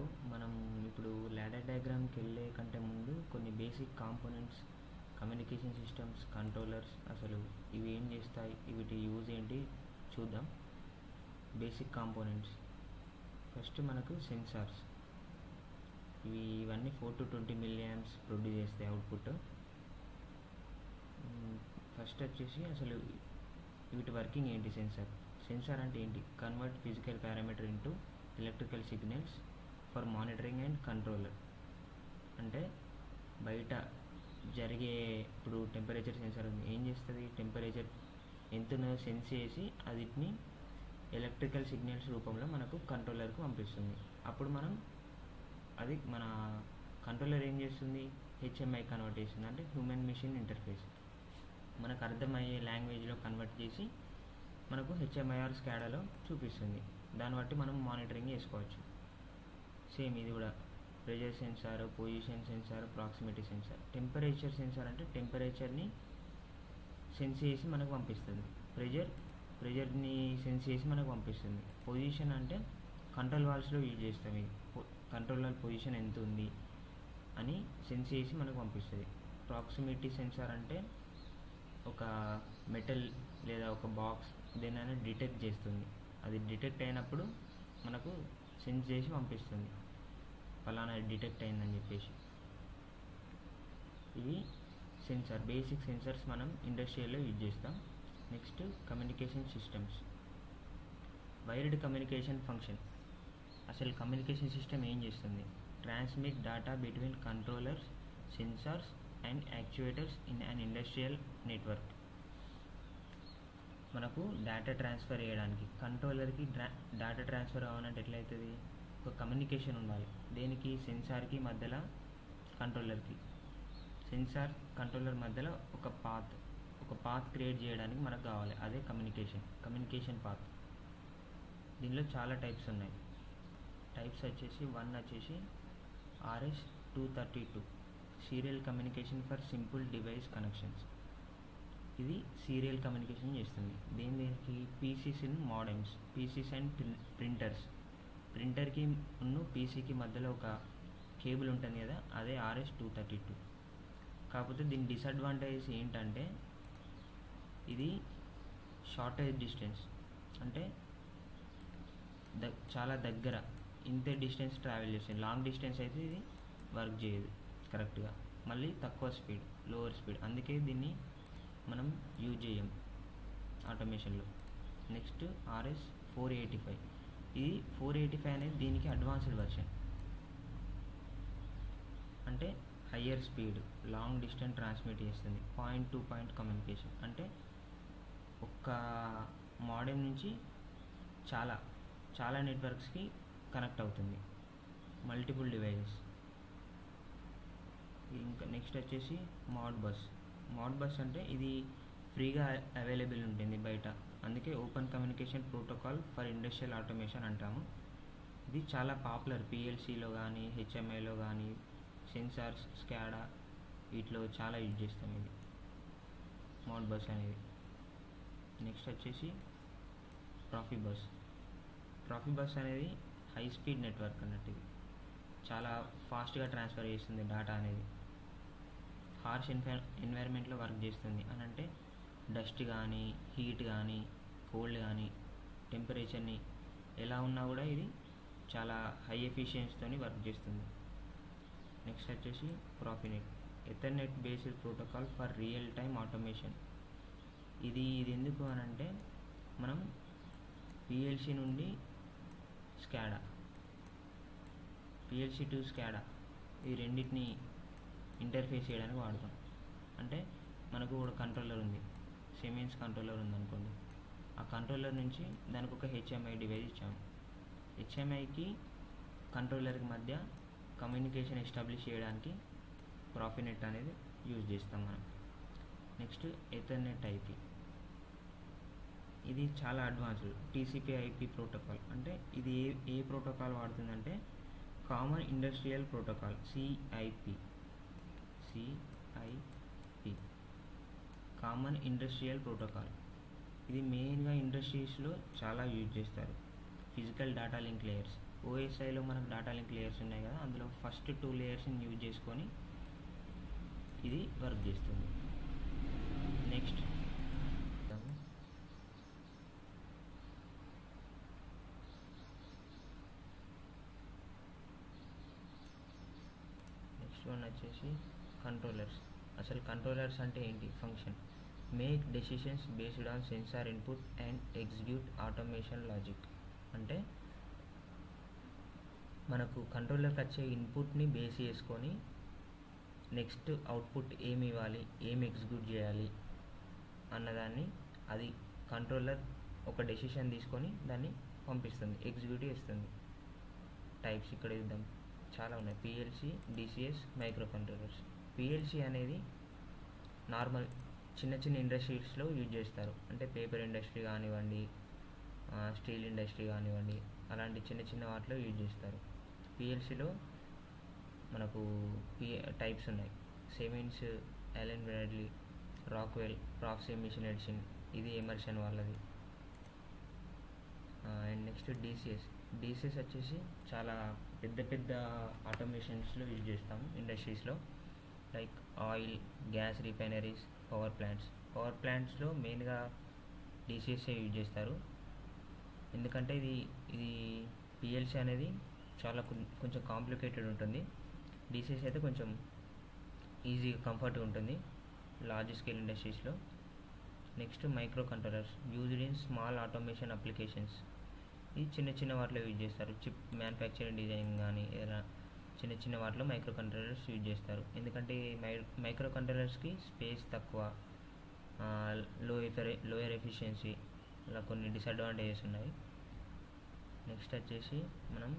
వీడియోలో మనం ఇప్పుడు లాడర్ డయాగ్రామ్కి వెళ్ళే కంటే ముందు కొన్ని basic components, communication systems, controllers అసలు ఇవి ఏం చేస్తాయి, వీటి యూజ్ ఏంటి చూద్దాం. బేసిక్ కాంపోనెంట్స్ ఫస్ట్ మనకు సెన్సార్స్. ఇవన్నీ 4 to 20 milliamps ప్రొడ్యూస్ చేస్తాయి అవుట్పుట్. ఫస్ట్ వచ్చేసి అసలు వీటి వర్కింగ్ ఏంటి. సెన్సార్ అంటే ఏంటి? Convert physical parameter into electrical signals for monitoring and controller. అంటే బయట జరిగే ఇప్పుడు టెంపరేచర్ సెన్సార్ ఉంది, ఏం చేస్తుంది? టెంపరేచర్ ఎంతున్నదో సెన్స్ చేసి అదిటిని ఎలక్ట్రికల్ సిగ్నల్స్ రూపంలో మనకు కంట్రోలర్కు పంపిస్తుంది. అప్పుడు మనం అది మన కంట్రోలర్ ఏం చేస్తుంది? హెచ్ఎంఐ కన్వర్ట్ చేస్తుంది, అంటే హ్యూమన్ మిషన్ ఇంటర్ఫేస్. మనకు అర్థమయ్యే లాంగ్వేజ్లో కన్వర్ట్ చేసి మనకు హెచ్ఎంఐ ఆర్ స్కాడాలో చూపిస్తుంది. దాన్ని బట్టి మనం మానిటరింగ్ చేసుకోవచ్చు. సేమ్ ఇది కూడా pressure sensor, position sensor, proximity sensor. Temperature sensor అంటే టెంపరేచర్ని సెన్స్ చేసి మనకు పంపిస్తుంది. ప్రెషర్ని సెన్స్ చేసి మనకు పంపిస్తుంది. పొజిషన్ అంటే కంట్రోల్ వాల్స్లో యూజ్ చేస్తాం. ఇది కంట్రోలర్ పొజిషన్ ఎంత ఉంది అని సెన్స్ చేసి మనకు పంపిస్తుంది. ప్రాక్సిమిటీ సెన్సార్ అంటే ఒక మెటల్ లేదా ఒక బాక్స్ దేనైనా డిటెక్ట్ చేస్తుంది. అది డిటెక్ట్ అయినప్పుడు మనకు సెన్స్ చేసి పంపిస్తుంది, ఫలానా డిటెక్ట్ అయిందని చెప్పేసి. ఇవి సెన్సార్, బేసిక్ సెన్సార్స్ మనం ఇండస్ట్రియల్లో యూజ్ చేస్తాం. Next communication systems. Wired communication function. అసలు కమ్యూనికేషన్ సిస్టమ్ ఏం చేస్తుంది? Transmit data between controllers, sensors and actuators in an industrial network. మనకు డేటా ట్రాన్స్ఫర్ చేయడానికి కంట్రోలర్కి డేటా ట్రాన్స్ఫర్ అవ్వాలంటే ఎట్లయితుంది? ఒక కమ్యూనికేషన్ ఉండాలి. దేనికి? సెన్సార్కి మధ్యలో కంట్రోలర్కి. సెన్సార్ కంట్రోలర్ మధ్యలో ఒక పాత్ క్రియేట్ చేయడానికి మనకు కావాలి. అదే కమ్యూనికేషన్ పాత్. దీనిలో చాలా టైప్స్ ఉన్నాయి. టైప్స్ వచ్చేసి 1 వచ్చేసి RS-232 serial communication for simple device connections. ఇది సీరియల్ కమ్యూనికేషన్ చేస్తుంది. దేనికి? PCs and modems, PCs and printers. ప్రింటర్కి ఉన్న పీసీకి మధ్యలో ఒక కేబుల్ ఉంటుంది కదా, అదే RS-232. కాకపోతే దీని డిసడ్వాంటేజ్ ఏంటంటే ఇది షార్టేజ్ డిస్టెన్స్, అంటే చాలా దగ్గర ఇంతే డిస్టెన్స్ ట్రావెల్ చేస్తుంది. లాంగ్ డిస్టెన్స్ అయితే ఇది వర్క్ చేయదు కరెక్ట్గా. మళ్ళీ తక్కువ స్పీడ్, లోవర్ స్పీడ్. అందుకే దీన్ని మనం యూజ్ చేయం ఆటోమేషన్లో. Next RS-485. ఇది 485 అనేది దీనికి అడ్వాన్స్డ్ వర్షన్. అంటే higher speed, long distance transmit చేస్తుంది. పాయింట్ టు పాయింట్ కమ్యూనికేషన్, అంటే ఒక్క మోడెమ్ నుంచి చాలా నెట్వర్క్స్కి కనెక్ట్ అవుతుంది, మల్టిపుల్ డివైజెస్. ఇంకా నెక్స్ట్ వచ్చేసి మోడ్ బస్ అంటే ఇది ఫ్రీగా అవైలబుల్ ఉంటుంది బయట, అందుకే open communication protocol for industrial automation అంటాము. ఇది చాలా పాపులర్. పిఎల్సీలో కానీ, హెచ్ఎంఐలో కానీ, సెన్సార్స్, స్కాడా వీటిలో చాలా యూజ్ చేస్తాం ఇది మోడ్ బస్ అనేది. నెక్స్ట్ వచ్చేసి ప్రాఫిబస్ అనేది హై స్పీడ్ నెట్వర్క్ అన్నట్టు. ఇది చాలా ఫాస్ట్గా ట్రాన్స్ఫర్ చేస్తుంది డేటా అనేది. హార్ష్ ఎన్వైర్న్మెంట్లో వర్క్ చేస్తుంది అని అంటే డస్ట్ కానీ, హీట్ కానీ, కోల్డ్ కానీ, టెంపరేచర్ని ఎలా ఉన్నా కూడా ఇది చాలా హై ఎఫిషియన్సీతో వర్క్ చేస్తుంది. నెక్స్ట్ వచ్చేసి Profinet, Ethernet based protocol for real time automation. ఇది ఎందుకు అని అంటే మనం పిఎల్సీ నుండి పిఎల్సీ టు స్కాడా ఈ రెండింటిని ఇంటర్ఫేస్ చేయడానికి వాడతాం. అంటే మనకు ఒక కంట్రోలర్ ఉంది, సిమెన్స్ కంట్రోలర్ ఉందనుకోండి. ఆ కంట్రోలర్ నుంచి దానికి ఒక హెచ్ఎంఐ డివైస్ ఇచ్చాము. హెచ్ఎంఐకి కంట్రోలర్కి మధ్య కమ్యూనికేషన్ ఎస్టాబ్లిష్ చేయడానికి ప్రాఫినెట్ అనేది యూజ్ చేస్తాం మనం. Next Ethernet IP. ఇది చాలా అడ్వాన్స్డ్ TCP/IP ప్రోటోకాల్. అంటే ఇది ఏ ప్రోటోకాల్ వాడుతుందంటే common industrial protocol, CIP. Common industrial protocol. ఇది మెయిన్గా ఇండస్ట్రీస్లో చాలా యూజ్ చేస్తారు. ఫిజికల్ డేటా లింక్ లేయర్స్, ఓఎస్ఐలో మనకు డేటా లింక్ లేయర్స్ ఉన్నాయి కదా, అందులో ఫస్ట్ 2 లేయర్స్ని యూజ్ చేసుకొని ఇది వర్క్ చేస్తుంది. నెక్స్ట్ వన్ వచ్చేసి కంట్రోలర్స్. అసలు కంట్రోలర్స్ అంటే ఏంటి? Function make decisions based on sensor input and execute automation logic. అంటే మనకు కంట్రోలర్కి వచ్చే ఇన్పుట్ని బేస్ చేసుకొని నెక్స్ట్ అవుట్పుట్ ఏమి ఇవ్వాలి, ఏమి ఎగ్జిక్యూట్ చేయాలి అన్నదాన్ని అది కంట్రోలర్ ఒక డెసిషన్ తీసుకొని దాన్ని పంపిస్తుంది, ఎగ్జిక్యూట్ చేస్తుంది. టైప్స్ ఇక్కడ చూద్దాం, చాలా ఉన్నాయి. PLC, DCS, micro controllers. PLC అనేది నార్మల్ చిన్న చిన్న ఇండస్ట్రీస్లో యూజ్ చేస్తారు. అంటే పేపర్ ఇండస్ట్రీ కానివ్వండి, స్టీల్ ఇండస్ట్రీ కానివ్వండి, అలాంటి చిన్న చిన్న వాటిలో యూజ్ చేస్తారు. పిఎల్సిలో మనకు టైప్స్ ఉన్నాయి. సిమెన్స్, అలెన్ బ్రాడ్లీ, రాక్వెల్, ప్రాక్సిమ్ మిషన్ ఎడిషన్, ఇది ఎమర్షన్ వాళ్ళది. And next DCS. డిసిఎస్ వచ్చేసి చాలా పెద్ద పెద్ద ఆటోమేషన్స్లో యూజ్ చేస్తాము ఇండస్ట్రీస్లో, like oil, gas refineries, power plants. Power ప్లాంట్స్లో మెయిన్గా డిసిఎస్ఏ యూజ్ చేస్తారు. ఎందుకంటే ఇది పిఎల్సి అనేది చాలా కొంచెం కాంప్లికేటెడ్ ఉంటుంది. డిసిఎస్ అయితే కొంచెం ఈజీగా కంఫర్ట్గా ఉంటుంది లార్జ్ స్కేల్ ఇండస్ట్రీస్లో. Next micro controllers used in small automation applications. ఇది చిన్న చిన్న వాటిలో యూజ్ చేస్తారు. చిప్ మ్యానుఫ్యాక్చరింగ్ డిజైన్ కానీ ఏదైనా చిన్న చిన్న వాటిలో మైక్రో కంట్రోలర్స్ యూజ్ చేస్తారు. ఎందుకంటే మైక్రో కంట్రోలర్స్కి స్పేస్ తక్కువ, లోయర్ ఎఫిషియన్సీ, ఇలా కొన్ని డిసడ్వాంటేజెస్ ఉన్నాయి. నెక్స్ట్ వచ్చేసి మనం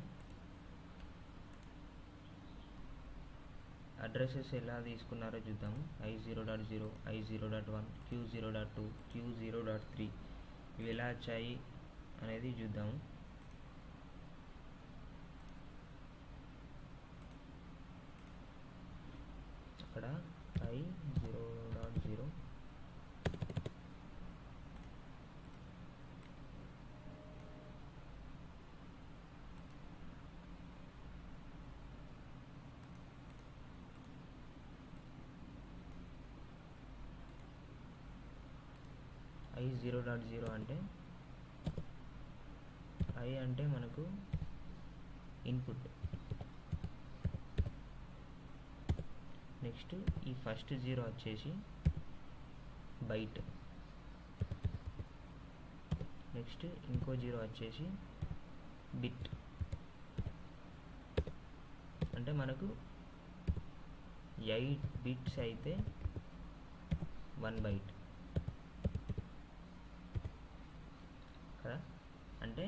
అడ్రసెస్ ఎలా తీసుకున్నారో చూద్దాము. I0.0, I0.1, Q0.2, Q0.3 ఇవి ఎలా వచ్చాయి అనేది చూద్దాము. అక్కడ I0.0 I0.0 అంటే I అంటే మనకు ఇన్పుట్. నెక్స్ట్ ఈ ఫస్ట్ 0 వచ్చేసి బైట్. నెక్స్ట్ ఇంకో 0 వచ్చేసి బిట్. అంటే మనకు 8 బిట్స్ అయితే 1 బైట్ కదా. అంటే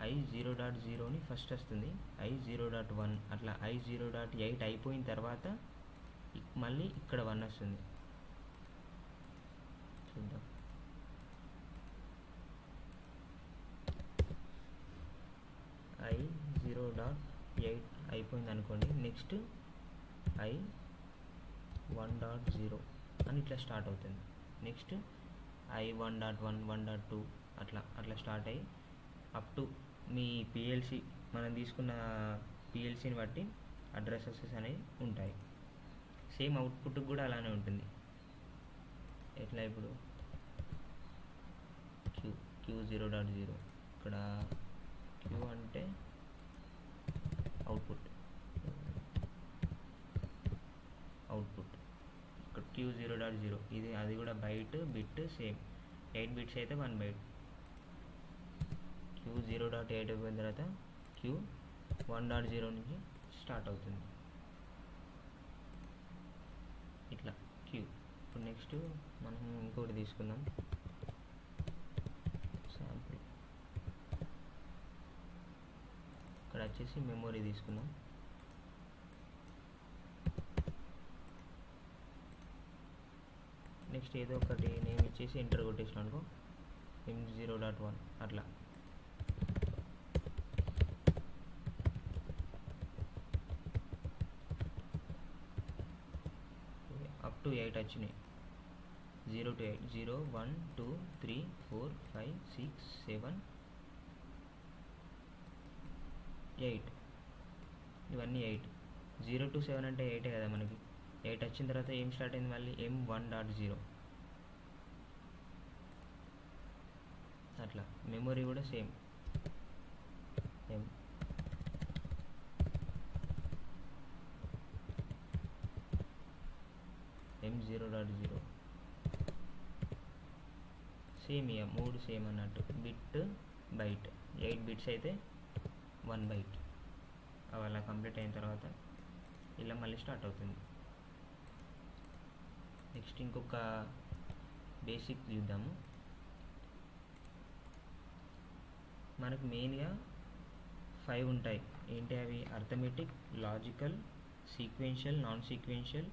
I0.0ని ఫస్ట్ వస్తుంది, I0.1 అట్లా I0.8 అయిపోయిన తర్వాత మళ్ళీ ఇక్కడ 1 వస్తుంది. చూద్దాం. I0.8 అయిపోయింది అనుకోండి. నెక్స్ట్ I1.0 అని ఇట్లా స్టార్ట్ అవుతుంది. నెక్స్ట్ I1.1, 1.2 అట్లా స్టార్ట్ అయ్యి అప్ టు మీ పిఎల్సి, మనం తీసుకున్న పిఎల్సిని బట్టి అడ్రసెస్ అనేవి ఉంటాయి. సేమ్ అవుట్పుట్ కూడా అలానే ఉంటుంది. ఎట్లా ఇప్పుడు Q0.0 ఇక్కడ Q అంటే అవుట్పుట్ ఇక్కడ Q0.0 ఇది అది కూడా బైట్ బిట్ సేమ్ 8 బిట్స్ అయితే 1 బైట్. Q0.8 అయిపోయిన తర్వాత Q1.0 నుంచి స్టార్ట్ అవుతుంది ఇట్లా Q. ఇప్పుడు నెక్స్ట్ మనం ఇంకోటి తీసుకుందాం శాంపుల్. ఇక్కడ వచ్చేసి మెమొరీ తీసుకుందాం. నెక్స్ట్ ఏదో ఒకటి నేమ్ ఇచ్చేసి ఎంటర్ కొట్టేసిన అనుకో, M0.1 అట్లా. అప్ టు 8 వచ్చినాయి. 0 to 8, 0, 1, 2, 3, 4, 5, 6, 7, 8, ఇవన్నీ 8. 0 to 7 అంటే 8 కదా మనకి. 8 వచ్చిన తర్వాత ఏం స్టార్ట్ అయింది మళ్ళీ M1.0. అట్లా మెమొరీ కూడా సేమ్ M0.0 సేమ్. ఇక 3 సేమ్ అన్నట్టు. బిట్ బైట్ 8 బిట్స్ అయితే 1 బైట్. అవి అలా కంప్లీట్ అయిన తర్వాత ఇలా మళ్ళీ స్టార్ట్ అవుతుంది. నెక్స్ట్ ఇంకొక బేసిక్ చూద్దాము. మనకు మెయిన్గా 5 ఉంటాయి. ఏంటి అవి? Arithmetic, logical, sequential, non sequential,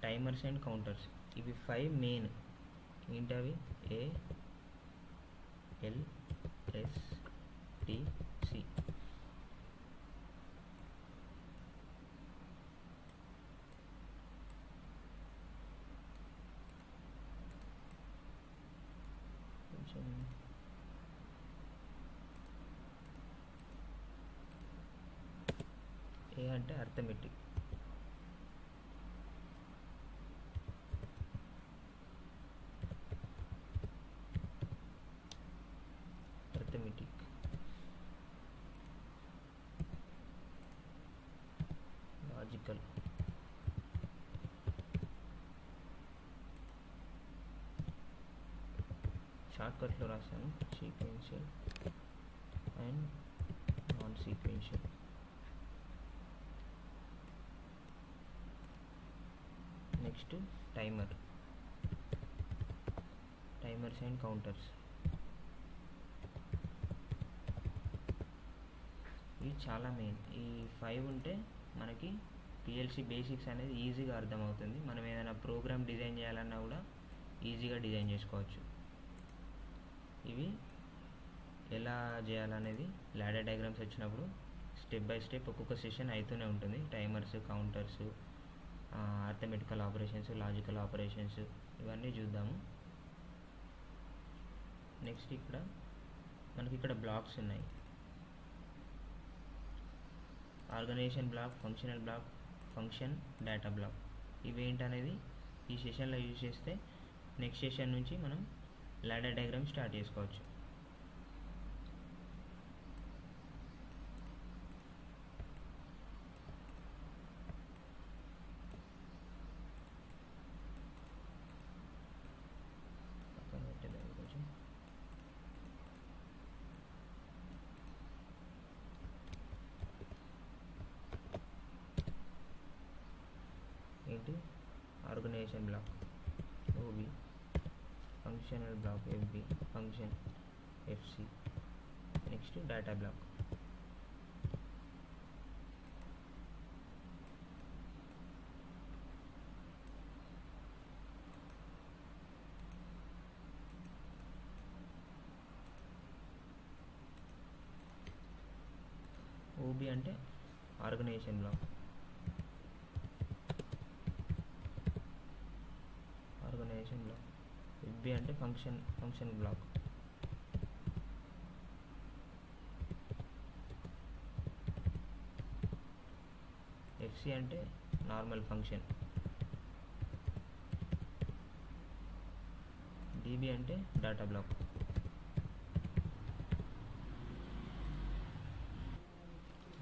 timers and counters. ఇవి 5 మెయిన్. ఏంటి అవి? A, L, S, T, C. ఏ అంటే అర్థమెటిక్, లాజికల్, షార్ట్కట్లో రాశాను, sequential and non sequential. Next timers and counters. ఇవి చాలా మెయిన్. ఈ 5 ఉంటే మనకి పిఎల్సి బేసిక్స్ అనేది ఈజీగా అర్థమవుతుంది. మనం ఏదైనా ప్రోగ్రామ్ డిజైన్ చేయాలన్నా కూడా ఈజీగా డిజైన్ చేసుకోవచ్చు. ఇవి ఎలా చేయాలనేది లాడర్ డయాగ్రామ్స్ వచ్చినప్పుడు స్టెప్ బై స్టెప్ ఒక్కొక్క సెషన్ అవుతూనే ఉంటుంది. Timers, counters, arithmetical operations, logical operations, ఇవన్నీ చూద్దాము. నెక్స్ట్ మనకి ఇక్కడ బ్లాక్స్ ఉన్నాయి. Organization block, functional block, function, data block. ఇవేంటనేది ఈ సెషన్లో యూజ్ చేస్తే నెక్స్ట్ సెషన్ నుంచి మనం లాడర్ డయాగ్రామ్ స్టార్ట్ చేసుకోవచ్చు. ఏంటి? Organization block OB, functional block FB, function FC. Next data block. OB అంటే ఆర్గనైజేషన్ బ్లాక్, FB అంటే ఫంక్షన్ బ్లాక్. FC అంటే నార్మల్ ఫంక్షన్. DB అంటే డేటా బ్లాక్.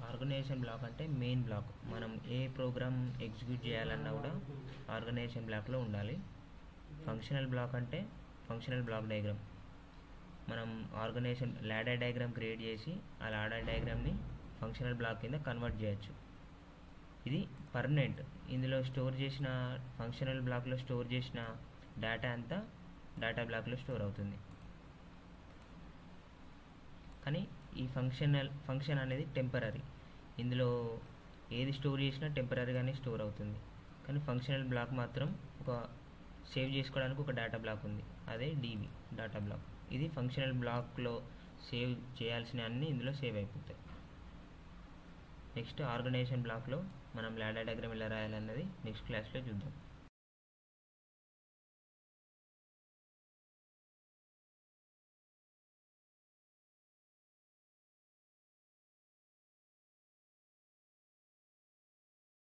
ఆర్గనైజేషన్ బ్లాక్ అంటే మెయిన్ బ్లాక్. మనం ఏ ప్రోగ్రామ్ ఎగ్జిక్యూట్ చేయాలన్నా కూడా ఆర్గనైజేషన్ బ్లాక్లో ఉండాలి. ఫంక్షనల్ బ్లాక్ అంటే ఫంక్షనల్ బ్లాక్ డయాగ్రామ్. మనం ఆర్గనైజేషన్ లాడర్ డయాగ్రామ్ క్రియేట్ చేసి ఆ లాడర్ డయాగ్రామ్ని ఫంక్షనల్ బ్లాక్ కింద కన్వర్ట్ చేయొచ్చు. ఇది పర్మనెంట్. ఇందులో స్టోర్ చేసిన ఫంక్షనల్ బ్లాక్లో స్టోర్ చేసిన డేటా అంతా డేటా బ్లాక్లో స్టోర్ అవుతుంది. కానీ ఈ ఫంక్షన్ అనేది టెంపరరీ. ఇందులో ఏది స్టోర్ చేసినా టెంపరరీగానే స్టోర్ అవుతుంది. కానీ ఫంక్షనల్ బ్లాక్ మాత్రం ఒక సేవ్ చేసుకోవడానికి ఒక డేటా బ్లాక్ ఉంది, అదే DB డేటా బ్లాక్. ఇది ఫంక్షనల్ బ్లాక్లో సేవ్ చేయాల్సిన అన్నీ ఇందులో సేవ్ అయిపోతాయి. నెక్స్ట్ ఆర్గనైజేషన్ బ్లాక్లో మనం లాడర్ డయాగ్రామ్ ఎలా రాయాలన్నది నెక్స్ట్ క్లాస్లో చూద్దాం.